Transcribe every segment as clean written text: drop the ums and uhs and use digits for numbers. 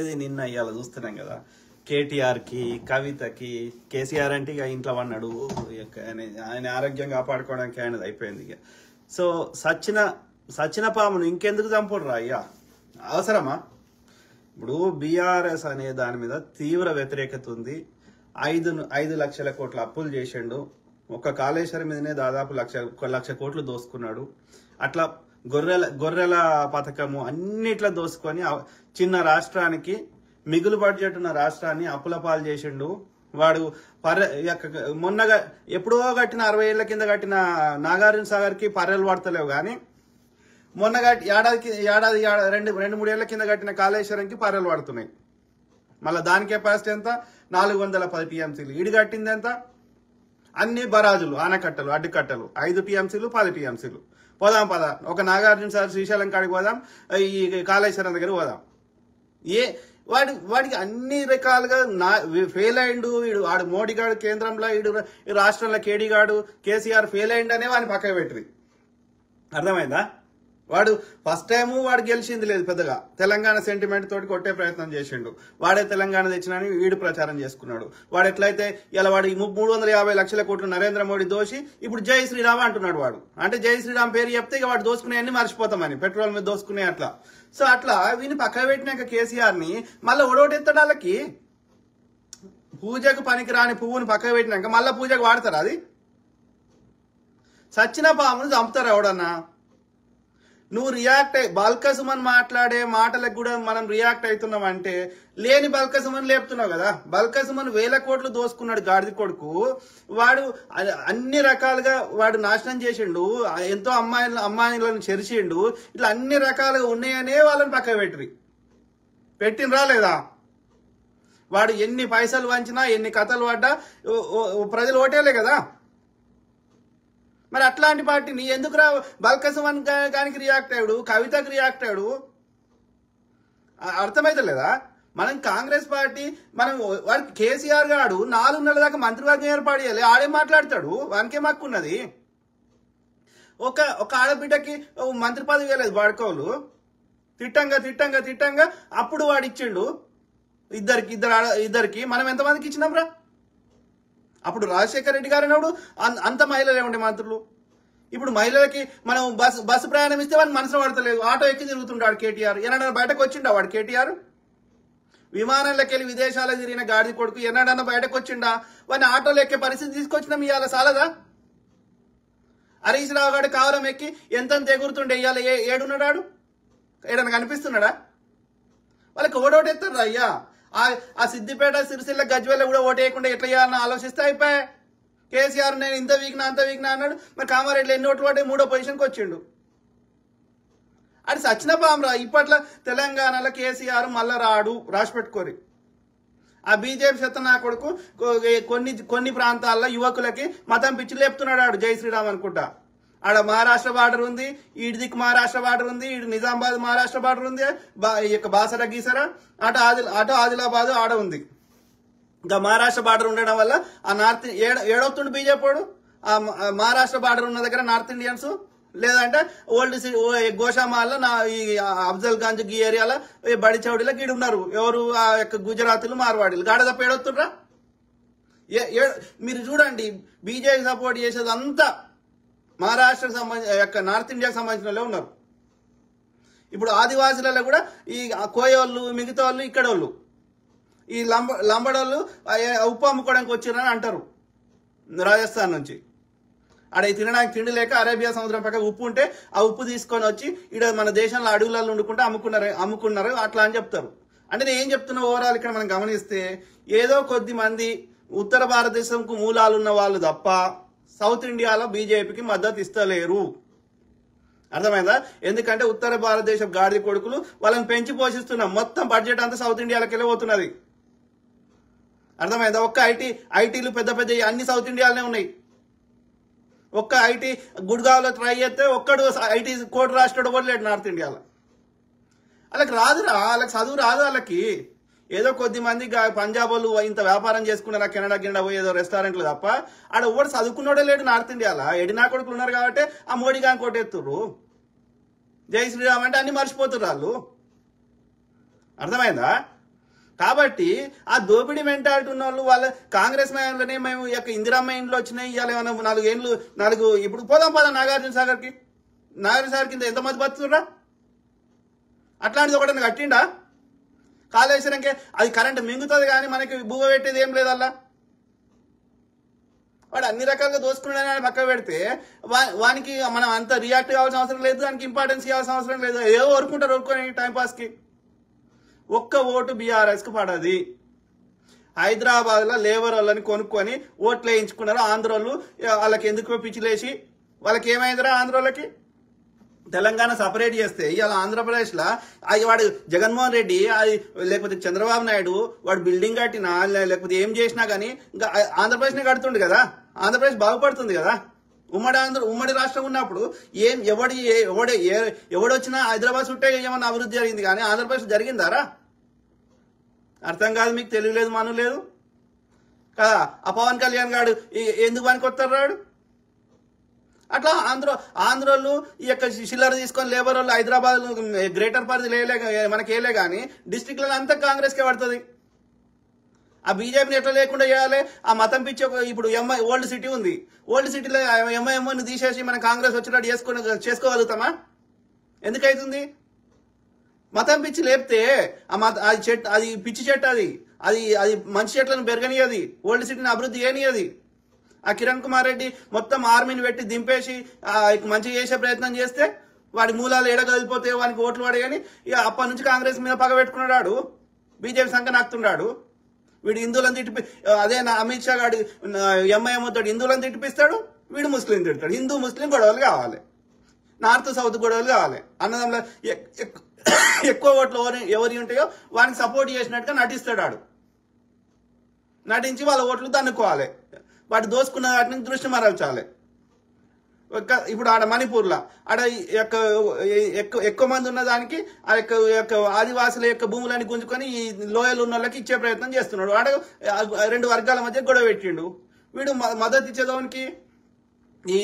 ఇది నిన్న ఇవాళ చూస్తున్నాం కదా, కేటీఆర్కి కవితకి కేసీఆర్ అంటే ఇక ఇంట్లో అన్నాడు, ఆయన ఆరోగ్యం కాపాడుకోవడానికి ఆయనది అయిపోయింది. ఇక సో సచిన పామును ఇంకెందుకు చంపుడురా అయ్యా, అవసరమా? ఇప్పుడు బీఆర్ఎస్ అనే దాని మీద తీవ్ర వ్యతిరేకత ఉంది. 5 లక్షల కోట్ల అప్పులు చేసిండు. ఒక కాళేశ్వరం మీదనే దాదాపు 1 లక్ష కోట్లు దోసుకున్నాడు. అట్లా గొర్రెల పథకము అన్నిట్లా దోసుకొని చిన్న రాష్ట్రానికి, మిగులు బడ్జెట్ ఉన్న రాష్ట్రాన్ని అప్పుల పాలు చేసిండు. వాడు మొన్నగా ఎప్పుడో కట్టిన 60 ఏళ్ల కింద కట్టిన నాగార్జున సాగర్ కి పర్రెలు పడతలేవు, కానీ మొన్న ఏడాది 2-3 ఏళ్ల కింద కట్టిన కాళేశ్వరంకి పర్రెలు పడుతున్నాయి. మళ్ళీ దాని కెపాసిటీ ఎంత? 410 టీఎంసీలు. ఈడు కట్టింది ఎంత? అన్ని బరాజులు, ఆనకట్టలు, అడ్డుకట్టలు, 5 టీఎంసీలు, 10 టీఎంసీలు. పోదాం ఒక నాగార్జున సార్ శ్రీశైలం కాడికి పోదాం, ఈ కాళేశ్వరం దగ్గర పోదాం. వాడికి అన్ని రకాలుగా ఫెయిల్ అయిండు. వాడు మోడీ గాడు కేంద్రంలో, రాష్ట్రంలో కేడీ గాడు కేసీఆర్ ఫెయిల్ అయిండు అనే వాడిని పక్కన పెట్టింది. అర్థమైందా? వాడు ఫస్ట్ టైము వాడు గెలిచింది లేదు పెద్దగా, తెలంగాణ సెంటిమెంట్ తోటి కొట్టే ప్రయత్నం చేసిండు. వాడే తెలంగాణ తెచ్చినని వీడు ప్రచారం చేసుకున్నాడు. వాడు ఎట్లయితే ఇలా వాడు 350 లక్షల కోట్లు నరేంద్ర మోడీ దోషి ఇప్పుడు జై శ్రీరామ్ అంటున్నాడు. వాడు అంటే జై శ్రీరామ్ పేరు చెప్తే ఇక వాడు దోసుకునే అన్ని మర్చిపోతామని, పెట్రోల్ మీద దోసుకునే అట్లా. సో అట్లా వీని పక్కన పెట్టినాక కేసీఆర్ ని మళ్ళీ ఒడోటెత్తాడు. వాళ్ళకి పూజకు పనికి రాని పువ్వుని పక్కన పెట్టినాక మళ్ళీ పూజకు వాడతారు. అది సచ్చిన పామును చంపుతారు ఎవడన్నా. నువ్వు రియాక్ట్ బల్కసుమన్ మాట్లాడే మాటలకు కూడా మనం రియాక్ట్ అవుతున్నాం అంటే, లేని బల్కసుమన్ లేపుతున్నావు కదా. బల్కసుమన్ 1000 కోట్లు దోసుకున్నాడు గాడిద కొడుకు. వాడు అన్ని రకాలుగా వాడు నాశనం చేసిండు, ఎంతో అమ్మాయిలను చెరిచిండు. ఇట్లా అన్ని రకాలుగా ఉన్నాయనే వాళ్ళని పక్క పెట్టినరా లేదా? వాడు ఎన్ని పైసలు వంచినా, ఎన్ని కథలు పడ్డా ప్రజలు ఓటేలే కదా. మరి అట్లాంటి పార్టీని ఎందుకు బల్కసుమన్ గానికి రియాక్ట్ అయ్యాడు, కవితకు రియాక్ట్ అయ్యాడు? అర్థమైతలేదా? మనం కాంగ్రెస్ పార్టీ, మనం వాడికి కేసీఆర్ గాడు 4 నెలల దాకా మంత్రివర్గం ఏర్పాటు చేయాలి. ఆడే మాట్లాడతాడు, వానికే మక్కున్నది. ఒక ఆడబిడ్డకి మంత్రి పదవి ఇవ్వలేదు వాడుకోలు. తిట్టంగా అప్పుడు వాడు ఇచ్చిండు ఇద్దరికి. మనం ఎంతమందికి ఇచ్చినాం రా? అప్పుడు రాజశేఖర రెడ్డి గారు అన్నాడు అంత మహిళలే ఉండే మంత్రులు. ఇప్పుడు మహిళలకి మనం బస్సు ప్రయాణం ఇస్తే వాడిని మనసులో పడతలేదు, ఆటో ఎక్కి తిరుగుతుంటాడు కేటీఆర్. ఎన్నడన్నా బయటకు వచ్చిండా వాడు కేటీఆర్? విమానంలోకి వెళ్ళి విదేశాలకు తిరిగిన గాడి కొడుకు ఎన్నడన్నా బయటకు వచ్చిండా? వాడిని ఆటోలో ఎక్కే పరిస్థితి తీసుకొచ్చినాం. ఇవాళ సాలదా? హరీష్ రావు గారు కావరం ఎక్కి ఎంత ఎగురుతుండే, ఇవాళ ఏడున్నాడు? ఏడన్నా కనిపిస్తున్నాడా? వాళ్ళకి ఓడోటెత్తారు అయ్యా. ఆ సిద్దిపేట, సిరిసిల్ల, గజ్వేల్ కూడా ఓటేయకుండా ఎట్లా చేయాలని ఆలోచిస్తే అయిపోయాయి. కేసీఆర్ నేను ఇంత వీక్నా అంత వీక్నా అన్నాడు. మరి కామారెడ్డిలో ఎన్ని ఓట్లు పడ్డాయి? 3వ పొజిషన్కి వచ్చిండు. అది సచిన పామరా. ఇప్పట్లో తెలంగాణలో కేసీఆర్ మళ్ళా రాడు, రాసి పెట్టుకోరి. ఆ బీజేపీ నా కొడుకు కొన్ని ప్రాంతాల్లో యువకులకి మతం పిచ్చి లేపుతున్నాడు. ఆడు జై శ్రీరామ్ అనుకుంటా. ఆడ మహారాష్ట్ర బార్డర్ ఉంది, ఈడి దిక్కు మహారాష్ట్ర బార్డర్ ఉంది, ఈడు నిజామాబాద్ మహారాష్ట్ర బార్డర్ ఉంది, బాసర గీసర అటు ఆదిలాబాద్ ఆడ ఉంది. ఇంకా మహారాష్ట్ర బార్డర్ ఉండడం వల్ల ఆ నార్త్ ఏడవుతుండు బీజేపీ. ఆ మహారాష్ట్ర బార్డర్ ఉన్న దగ్గర నార్త్ ఇండియన్స్, లేదంటే ఓల్డ్ గోషామాల్లో ఈ అఫ్జల్ గంజ్ ఈ ఏరియాలో బడి చౌడీలో గీడు ఉన్నారు. ఎవరు? ఆ యొక్క గుజరాతీలు, మార్వాడీలు. గాడ తప్ప ఏడవుతుండ్రా? మీరు చూడండి, బీజేపీ సపోర్ట్ చేసేది అంతా మహారాష్ట్రకు సంబంధించి నార్త్ ఇండియాకి సంబంధించిన వాళ్ళు ఉన్నారు. ఇప్పుడు ఆదివాసులలో కూడా ఈ కోయోళ్ళు, మిగతా వాళ్ళు, ఇక్కడ వాళ్ళు, ఈ లంబడోళ్ళు ఉప్పు అమ్ముకోవడానికి వచ్చిరని అంటారు రాజస్థాన్ నుంచి. ఆడ తినడానికి తిండి లేక అరేబియా సముద్రం పక్కన ఉప్పు ఉంటే ఆ ఉప్పు తీసుకొని వచ్చి ఇక్కడ మన దేశంలో అడవులలో వండుకుంటే అమ్ముకున్నారు అట్లా అని చెప్తారు. అంటే నేను ఏం చెప్తున్నా, ఓవరాల్ ఇక్కడ మనం గమనిస్తే ఏదో కొద్ది మంది ఉత్తర భారతదేశంకు మూలాలున్న వాళ్ళు తప్ప సౌత్ ఇండియాలో బీజేపీకి మద్దతు ఇస్తలేరు. అర్థమైందా? ఎందుకంటే ఉత్తర భారతదేశం గాడి కొడుకులు వాళ్ళని పెంచి పోషిస్తున్నాం. మొత్తం బడ్జెట్ అంతా సౌత్ ఇండియాలోకి వెళ్ళి పోతున్నది. అర్థమైందా? ఒక్క ఐటీలు పెద్ద అన్ని సౌత్ ఇండియాలోనే ఉన్నాయి. ఒక్క ఐటీ గుడ్గావ్లో ట్రై చేస్తే ఒక్కడు ఐటీ కోటి రాష్ట్రుడు కూడా లేడు నార్త్ ఇండియాలో. వాళ్ళకి రాదురా, వాళ్ళకి చదువు రాదు. వాళ్ళకి ఏదో కొద్ది మంది పంజాబ్ వాళ్ళు ఇంత వ్యాపారం చేసుకున్నారా, కెనడా పోయేదో రెస్టారెంట్లు తప్ప ఆడ ఎవడు చదువుకున్నాడే లేడు నార్త్ ఇండియాలో. ఎడినా కొడుకులు ఉన్నారు కాబట్టి ఆ మోడీ గాని కొట్టేస్తుర్రు. జై శ్రీరామ్ అంటే అన్ని మర్చిపోతున్నారు వాళ్ళు. అర్థమైందా? కాబట్టి ఆ దోపిడీ మెంటాలిటీ ఉన్న వాళ్ళు వాళ్ళ కాంగ్రెస్ మయంలోనే మేము యొక్క ఇందిరమ్మ ఇంట్లో వచ్చినాయి ఇవాళ ఏమన్నా 4 ఏళ్ళు ఇప్పుడు పోదాం నాగార్జున సాగర్కి. నాగార్జున సాగర్ కింద ఎంతమంది బతుకుతున్నా? అట్లాంటిది ఒకటి కట్టిండా? కాళేశ్వరంకే అది కరెంట్ మింగుతుంది కానీ మనకి భూగ పెట్టేది ఏం లేదు అలా. వాడు అన్ని రకాలుగా దోసుకున్నాడని పక్క పెడితే వానికి మనం అంత రియాక్ట్ కావాల్సిన అవసరం లేదు, దానికి ఇంపార్టెన్స్ ఇవ్వాల్సిన అవసరం లేదు. ఏదో ఊరుకొని టైంపాస్కి. ఒక్క ఓటు బీఆర్ఎస్కి పడది. హైదరాబాద్లో లేబర్ వాళ్ళని కొనుక్కొని ఓట్లు వేయించుకున్నారు ఆంధ్రోళ్ళు. వాళ్ళకి ఎందుకు పిచ్చిలేసి వాళ్ళకి ఏమైందిరా ఆంధ్రోళ్ళకి? తెలంగాణ సపరేట్ చేస్తే ఇవాళ ఆంధ్రప్రదేశ్లో వాడు జగన్మోహన్ రెడ్డి అది లేకపోతే చంద్రబాబు నాయుడు వాడు బిల్డింగ్ కట్టినా లేకపోతే ఏం చేసినా కానీ ఇంకా ఆంధ్రప్రదేశ్నే కడుతుండు కదా. ఆంధ్రప్రదేశ్ బాగుపడుతుంది కదా. ఉమ్మడి రాష్ట్రం ఉన్నప్పుడు ఎవడొచ్చినా హైదరాబాద్ చుట్టే ఏమన్నా అభివృద్ధి జరిగింది కానీ ఆంధ్రప్రదేశ్ జరిగిందారా? అర్థం కాదు మీకు, తెలియలేదు, మను లేదు కదా. ఆ పవన్ కళ్యాణ్ గారు ఎందుకు పనికొస్తారు రాడు? అట్లా ఆంధ్రోళ్ళు ఈ యొక్క చిల్లర తీసుకొని లేబర్ వాళ్ళు హైదరాబాద్ గ్రేటర్ పరిధి మనకి వేయలే కానీ డిస్టిక్లలో అంతా కాంగ్రెస్కే పడుతుంది. ఆ బీజేపీని ఎట్లా లేకుండా చేయాలి? ఆ మతం పిచ్చి ఇప్పుడు ఓల్డ్ సిటీ ఉంది. ఓల్డ్ సిటీలో ఎంఐఎంని తీసేసి మనం కాంగ్రెస్ వచ్చేటట్టు చేసుకోగలుగుతామా? ఎందుకైతుంది? మతం పిచ్చి లేపితే అది పిచ్చి చెట్టు, అది మంచి చెట్లను పెరగనియది, ఓల్డ్ సిటీని అభివృద్ధి చేయనియది. ఆ కిరణ్ కుమార్ రెడ్డి మొత్తం ఆర్మీని పెట్టి దింపేసి మంచి చేసే ప్రయత్నం చేస్తే వాడి మూలాలు ఎడగలిపోతే వానికి ఓట్లు పడేయని ఇక అప్పటి నుంచి కాంగ్రెస్ మీద పగ పెట్టుకున్నాడు. బీజేపీ సంఖ్య నాకుతున్నాడు. వీడు హిందువులను అదే అమిత్ షా గాడు ఎంఐఎం తోటి హిందువులను తిట్టిపిస్తాడు, వీడు ముస్లిం తిడతాడు. హిందూ ముస్లిం గొడవలు కావాలి, నార్త్ సౌత్ గొడవలు కావాలి. అన్నదమ్ముల ఎక్కువ ఓట్లు ఎవరి ఉంటాయో వానికి సపోర్ట్ చేసినట్టుగా నటిస్తాడు. నటించి వాళ్ళ ఓట్లు దన్నుకోవాలి. వాటి దోసుకున్న వాటి నుంచి దృష్టి మరల్చాలి. ఇప్పుడు ఆడ మణిపూర్లో ఆడ ఎక్కువ మంది ఉన్న దానికి ఆ యొక్క ఆదివాసుల యొక్క భూములని గుంజుకొని ఈ లోయలు ఉన్న వాళ్ళకి ఇచ్చే ప్రయత్నం చేస్తున్నాడు. ఆడ 2 వర్గాల మధ్య గొడవ పెట్టిండు. వీడు మద్దతు ఇచ్చేదానికి ఈ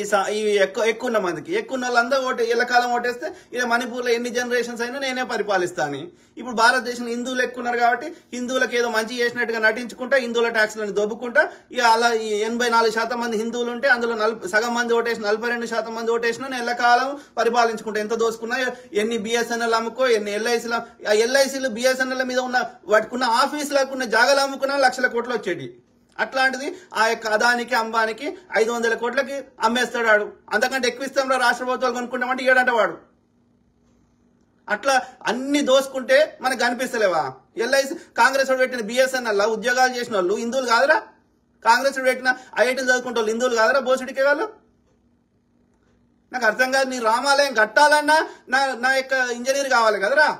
ఎక్కువ ఉన్న మందికి ఎక్కువ ఉన్న వాళ్ళందరూ ఎల్లకాలం ఓటేస్తే ఇక మణిపూర్లో ఎన్ని జనరేషన్స్ అయినా నేనే పరిపాలిస్తాను. ఇప్పుడు భారతదేశంలో హిందువులు ఎక్కువ ఉన్నారు కాబట్టి హిందువులకు ఏదో మంచి చేసినట్టుగా నటించుకుంటా హిందువుల ట్యాక్స్లను దొబ్బుకుంటా ఇక అలా 84% మంది హిందువులు ఉంటే అందులో సగం మంది ఓటేసిన 42% మంది ఓటేసిన నేను ఎల్లకాలం పరిపాలించుకుంటా. ఎంత దోసుకున్నా ఎన్ని బిఎస్ఎన్ఎల్ అమ్ముకో ఎన్ని ఎల్ఐసీలు బిఎస్ఎన్ఎల్ మీద ఉన్న వాటికున్న ఆఫీసులకు ఉన్న జాగాలు అమ్ముకున్నా 1,00,000 కోట్లు వచ్చేటి. అట్లాంటిది ఆ యొక్క అదానికి అంబానికి 500 కోట్లకి అమ్మేస్తాడు. అంతకంటే ఎక్కువ ఇస్తాం రాష్ట్ర ప్రభుత్వాలు కొనుక్కుంటామంటే ఏడంట వాడు. అట్లా అన్ని దోసుకుంటే మనకు కనిపిస్తలేవా? ఎల్ఐసి కాంగ్రెస్ పెట్టిన బిఎస్ఎన్ఎల్ ఉద్యోగాలు చేసిన వాళ్ళు హిందువులు కాదురా? కాంగ్రెస్ పెట్టిన ఐఐటీలు చదువుకుంటే వాళ్ళు హిందువులు కాదురా? బోసుడికే వాళ్ళు. నాకు అర్థం కాదు. నీ రామాలయం కట్టాలన్నా నా యొక్క ఇంజనీర్ కావాలి కదరా?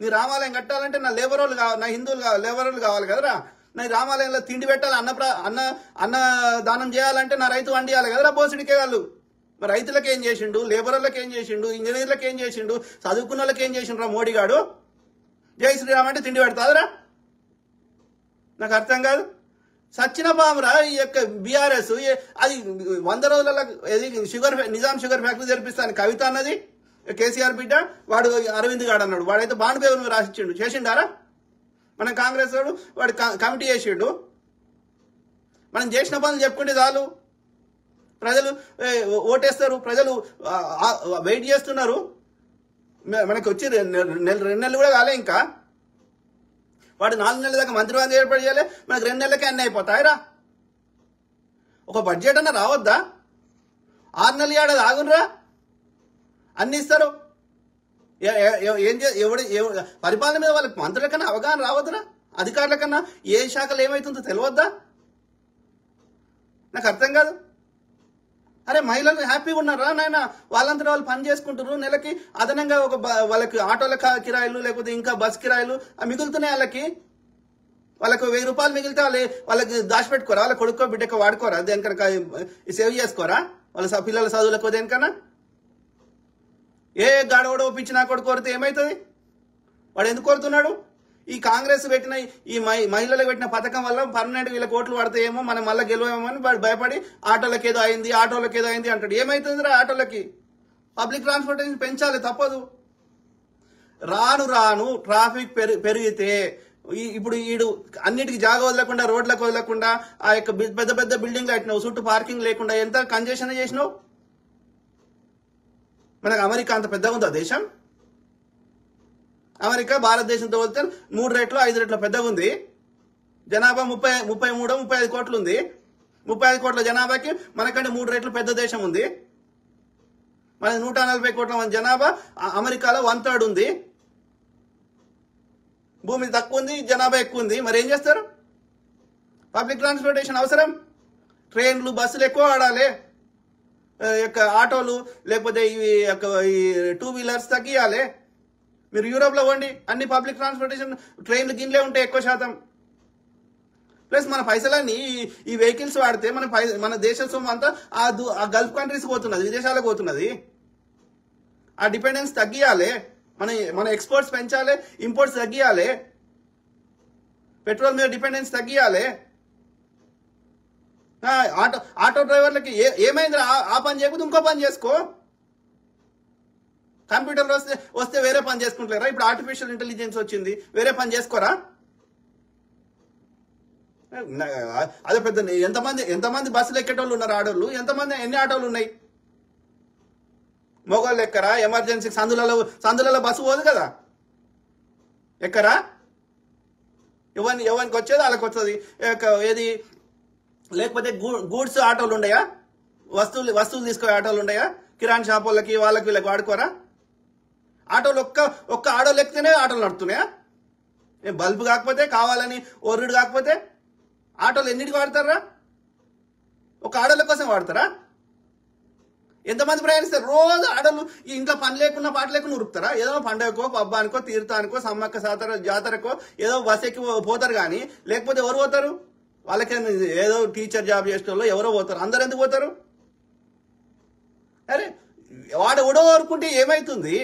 నీ రామాలయం కట్టాలంటే నా లేబర్ వాళ్ళు కావాలి, నా హిందువులు లేబర్ వాళ్ళు కావాలి కదరా? నా రామాలయంలో తిండి పెట్టాలి, అన్న దానం చేయాలంటే నా రైతు వండియాలి కదరా? బోసుడికే వాళ్ళు. మరి రైతులకు ఏం చేసిండు, లేబర్లకు ఏం చేసిండు, ఇంజనీర్లకు ఏం చేసిండు, చదువుకున్న వాళ్ళకి ఏం చేసిండ్రా మోడీగాడు? జై శ్రీరామ్ అంటే తిండి పెడతాదరా? నాకు అర్థం కాదు. సచ్చిన పామురా ఈ యొక్క బీఆర్ఎస్. అది 100 రోజుల నిజాం షుగర్ ఫ్యాక్టరీ జరిపిస్తాను కవిత అన్నది కేసీఆర్ బిడ్డ. వాడు అరవింద్ గాడు అన్నాడు. వాడైతే బాండ్ పేపర్ రాసిచ్చిండు. చేసిండారా? మనం కాంగ్రెస్ వాడు కమిటీ చేసిండు. మనం చేసిన పనులు చెప్పుకుంటే చాలు. ప్రజలు ఓటేస్తారు. ప్రజలు వెయిట్ చేస్తున్నారు. మనకి వచ్చి 2 నెలలు కూడా కాలే ఇంకా. వాడు 4 నెలల దాకా మంత్రివర్గం ఏర్పాటు చేయాలి. మనకు 2 నెలలకే అన్నీ అయిపోతాయిరా. ఒక బడ్జెట్ అన్న రావద్దా? 6 నెలలు ఏడాది ఆగునరా, అన్ని ఇస్తారు. పరిపాలన మీద వాళ్ళకి మంత్రుల కన్నా అవగాహన రావద్దురా? అధికారుల కన్నా ఏ శాఖలు ఏమైతుందో తెలియద్దా? నాకు అర్థం కాదు. అరే మహిళలు హ్యాపీగా ఉన్నారా నాయన? వాళ్ళంతా వాళ్ళు పని చేసుకుంటారు. నెలకి అదనంగా వాళ్ళకి ఆటోల కిరాయిలు లేకపోతే ఇంకా బస్ కిరాయిలు మిగులుతున్నాయి. వాళ్ళకు 1000 రూపాయలు మిగిలితే వాళ్ళకి దాచిపెట్టుకోరా? వాళ్ళ కొడుకో బిడ్డకో వాడుకోరా? దేనికన్నా సేవ్ చేసుకోరా? వాళ్ళ పిల్లల చదువులకు దేనికన్నా? ఏ గాడవాడు ఒప్పించి నా కొడుకు కోరితే ఏమవుతుంది? వాడు ఎందుకు కోరుతున్నాడు? ఈ కాంగ్రెస్ పెట్టిన ఈ మహిళలకు పెట్టిన పథకం వల్ల పర్మనెంట్ వీళ్ళ కోట్లు పడతాయేమో, మనం మళ్ళీ గెలవేమో అని వాడు భయపడి ఆటోలకు ఏదో అయింది అంటాడు. ఏమైతుందిరా ఆటోలకి? పబ్లిక్ ట్రాన్స్పోర్టేషన్ పెంచాలి, తప్పదు. రాను ట్రాఫిక్ పెరిగితే ఇప్పుడు ఈడు అన్నిటికీ జాగ వదలకుండా రోడ్లకు వదలకుండా ఆ యొక్క పెద్ద పెద్ద బిల్డింగ్లు కట్టినావు, చుట్టూ పార్కింగ్ లేకుండా ఎంత కంజెషన్ చేసినావు. మనకు అమెరికా అంత పెద్దగా ఉందా దేశం? అమెరికా భారతదేశంతో పోలిస్తే 3 రెట్లు 5 రెట్ల పెద్దగా ఉంది. జనాభా 33-35 కోట్లు ఉంది. 35 కోట్ల జనాభాకి మనకంటే 3 రెట్లు పెద్ద దేశం ఉంది. మన 140 కోట్ల మంది జనాభా, అమెరికాలో 1/3 ఉంది. భూమి తక్కువ ఉంది, జనాభా ఎక్కువ ఉంది. మరి ఏం చేస్తారు? పబ్లిక్ ట్రాన్స్పోర్టేషన్ అవసరం. ట్రైన్లు బస్సులు ఎక్కువ వాడాలి, ఆటోలు లేకపోతే ఇవి ఈ 2 వీలర్స్ తగ్గియాలి. మీరు యూరోప్లో పోండి, అన్ని పబ్లిక్ ట్రాన్స్పోర్టేషన్ ట్రైన్లు గిన్లే ఉంటాయి ఎక్కువ శాతం. ప్లస్ మన పైసలన్నీ ఈ వెహికల్స్ వాడితే మన దేశ సొమ్ము అంతా ఆ గల్ఫ్ కంట్రీస్ పోతున్నది, విదేశాలకు పోతున్నది. ఆ డిపెండెన్స్ తగ్గియాలి, మన ఎక్స్పోర్ట్స్ పెంచాలి, ఇంపోర్ట్స్ తగ్గియాలి, పెట్రోల్ మీద డిపెండెన్స్ తగ్గియాలి. ఆటో డ్రైవర్లకి ఏమైంది? ఆ పని చేయకపోతే ఇంకో పని చేసుకో. కంప్యూటర్లు వస్తే వేరే పని చేసుకుంటారా? ఇప్పుడు ఆర్టిఫిషియల్ ఇంటెలిజెన్స్ వచ్చింది, వేరే పని చేసుకోరా? అదే పెద్ద ఎంతమంది బస్సులు ఎక్కేటోళ్ళు ఉన్నారు ఆడోళ్ళు? ఎన్ని ఆటోలు ఉన్నాయి? మొగోళ్ళు ఎక్కరా? ఎమర్జెన్సీ సందులలో బస్సు పోదు కదా, ఎక్కరా? ఎవరికి వచ్చేది వాళ్ళకి వస్తుంది. ఏది లేకపోతే గూడ్స్ ఆటోలు ఉండయా? వస్తువులు తీసుకునే ఆటోలు ఉండయా? కిరాణా షాప్ వాళ్ళకి వీళ్ళకి వాడుకోరా? ఆటోలు ఒక్క ఆటోలు ఎక్కితేనే ఆటోలు నడుతున్నాయా? బల్బు కాకపోతే, కావాలని ఒర్రుడు కాకపోతే ఆటోలు ఎన్నిటికి వాడతారా? ఒక ఆటోల కోసం వాడతారా? ఎంతమంది ప్రయాణిస్తారు? రోజు ఆటోలు ఇంట్లో పని లేకున్నా పాట లేకుండా ఉరుకుతారా? ఏదో పండగకో, పబ్బానికో, తీర్థానికో, సమ్మక్క జాతరకో ఏదో బస్ ఎక్కి పోతారు. కానీ లేకపోతే ఎవరు పోతారు? వాళ్ళకి ఏదో టీచర్ జాబ్ చేసే వాళ్ళు ఎవరో పోతారు. అందరు ఎందుకు పోతారు? అరే వాడు ఎవడో వరుకుంటే ఏమైతుంది?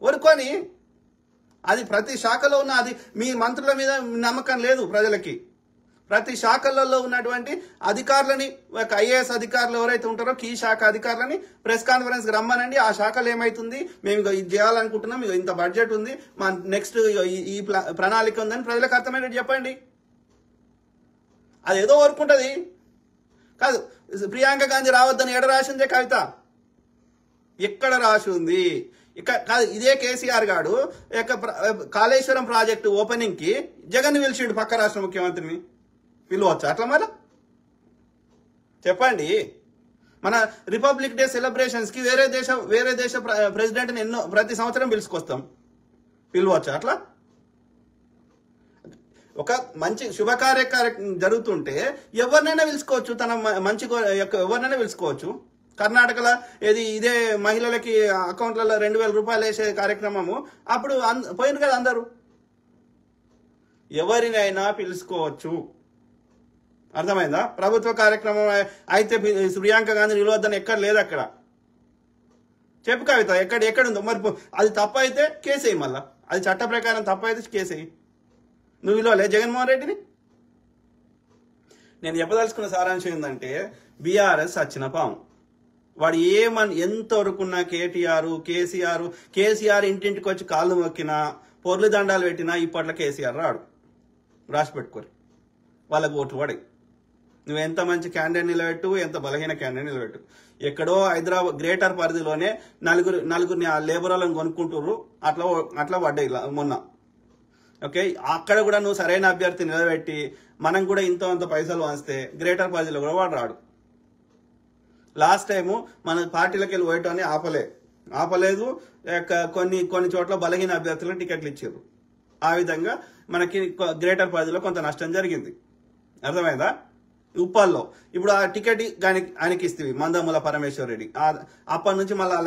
వరుకొని అది ప్రతి శాఖలో ఉన్న, అది మీ మంత్రుల మీద నమ్మకం లేదు ప్రజలకి. ప్రతి శాఖలలో ఉన్నటువంటి అధికారులని, ఐఏఎస్ అధికారులు ఎవరైతే ఉంటారో కీ శాఖ అధికారులని ప్రెస్ కాన్ఫరెన్స్కి రమ్మనండి. ఆ శాఖలు ఏమైతుంది, మేము ఇది చేయాలనుకుంటున్నాం, ఇంత బడ్జెట్ ఉంది, మా నెక్స్ట్ ఈ ప్రణాళిక ఉందని ప్రజలకు అర్థమయ్యేది చెప్పండి. అది ఏదో వరకుంటుంది కాదు. ప్రియాంక గాంధీ రావద్దని ఎక్కడ రాసిందే కవిత? ఎక్కడ రాసి ఉంది? కాదు, ఇదే కేసీఆర్ గారు కాళేశ్వరం ప్రాజెక్టు ఓపెనింగ్ కి జగన్ పిలిచిండు, పక్క రాష్ట్ర ముఖ్యమంత్రిని. పిలవచ్చా అట్లా? మరి చెప్పండి. మన రిపబ్లిక్ డే సెలబ్రేషన్స్ కి వేరే దేశ ప్రెసిడెంట్ని ప్రతి సంవత్సరం పిలుచుకొస్తాం. పిలవచ్చా అట్లా? ఒక మంచి శుభకార్యక్రమం జరుగుతుంటే ఎవరినైనా పిలుచుకోవచ్చు, తన మంచి ఎవరినైనా పిలుచుకోవచ్చు. కర్ణాటకలో ఇదే మహిళలకి అకౌంట్లలో 2000 రూపాయలు వేసే కార్యక్రమము అప్పుడు పోయింది కదా అందరూ. ఎవరినైనా పిలుచుకోవచ్చు, అర్థమైందా? ప్రభుత్వ కార్యక్రమం అయితే ప్రియాంక గాంధీ నిలవద్దని ఎక్కడ లేదు. అక్కడ చెప్పు కవిత, ఎక్కడుందో మరి. అది తప్పు అయితే కేసేయి, మళ్ళా అది చట్ట ప్రకారం తప్పు అయితే కేసేయి. నువ్వు విలువలే జగన్మోహన్ రెడ్డిని. నేను చెప్పదలుచుకున్న సారాంశం ఏంటంటే, బీఆర్ఎస్ వచ్చిన పాము. వాడు ఎంత వరకున్నా కేసీఆర్ ఇంటింటికి వచ్చి కాళ్ళు మొక్కినా, పొర్లు దండాలు పెట్టినా ఇప్పట్లో కేసీఆర్ రాడు. రాసి పెట్టుకోరు, వాళ్ళకు ఓట్లు పడాయి. నువ్వు ఎంత మంచి క్యాండిడేట్ నిలబెట్టు, ఎంత బలహీన క్యాండిడేట్ నిలబెట్టు. ఎక్కడో హైదరాబాద్ గ్రేటర్ పరిధిలోనే నలుగురిని ఆ లేబర్ వాళ్ళని కొనుక్కుంటుర్రు, అట్లా పడ్డాయి మొన్న. ఓకే, అక్కడ కూడా నువ్వు సరైన అభ్యర్థి నిలబెట్టి మనం కూడా ఇంత పైసలు వాస్తే గ్రేటర్ పరిధిలో కూడా వాడు రాడు. లాస్ట్ టైము మన పార్టీలకు వెళ్ళి పోయటాన్ని ఆపలేదు. కొన్ని చోట్ల బలహీన అభ్యర్థులకు టికెట్లు ఇచ్చారు. ఆ విధంగా మనకి గ్రేటర్ పరిధిలో కొంత నష్టం జరిగింది. అర్థమైందా? ఉప్పల్లో ఇప్పుడు ఆ టికెట్ ఆయనకి ఇస్తుంది మందముల పరమేశ్వర్ రెడ్డి. అప్పటి నుంచి మళ్ళీ